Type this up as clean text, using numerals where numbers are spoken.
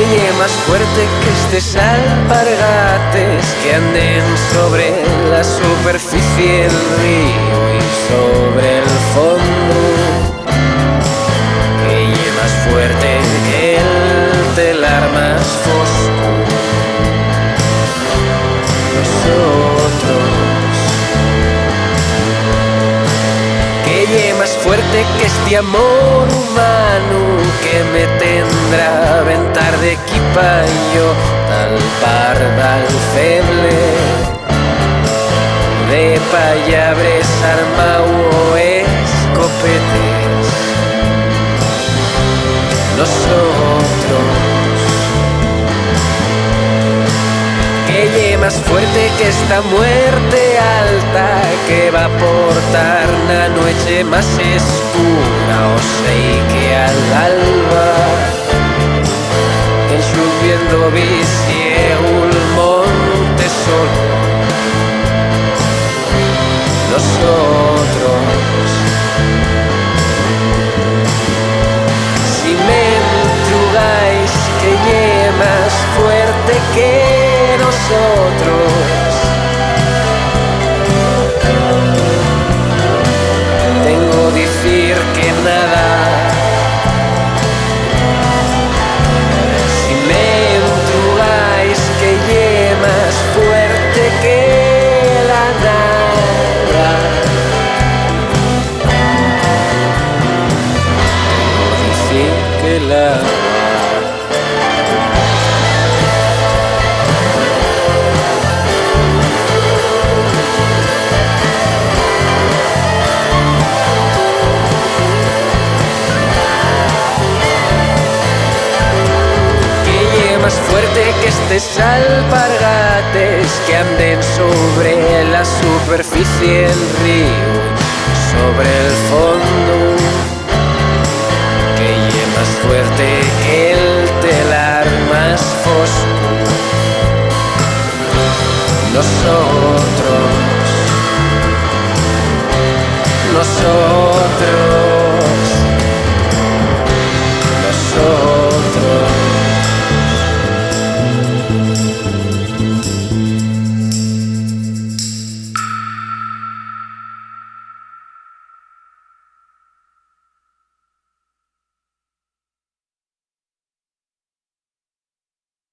llegue más fuerte que estos alpargates que anden sobre la superficie del río y sobre el fondo, que llegue más fuerte que el telar más fosco. Nosotros, que llegue más fuerte que este amor humano que me tendrá a aventar de equipallo tal pardal feble de payabres armao o escopetes. Nosotros, que llegue más fuerte que esta muerte alta que va a portar la noche más escura, o sei que al alba en lloviendo visiego el monte solo. Nosotros, si me entrugáis que llegue más fuerte que nosotros, tengo decir que nada. Si me entrugáis que llegue más fuerte que la nada, tengo decir que la más fuerte que estos alpargates que anden sobre la superficie del río, sobre el fondo, que llegue más fuerte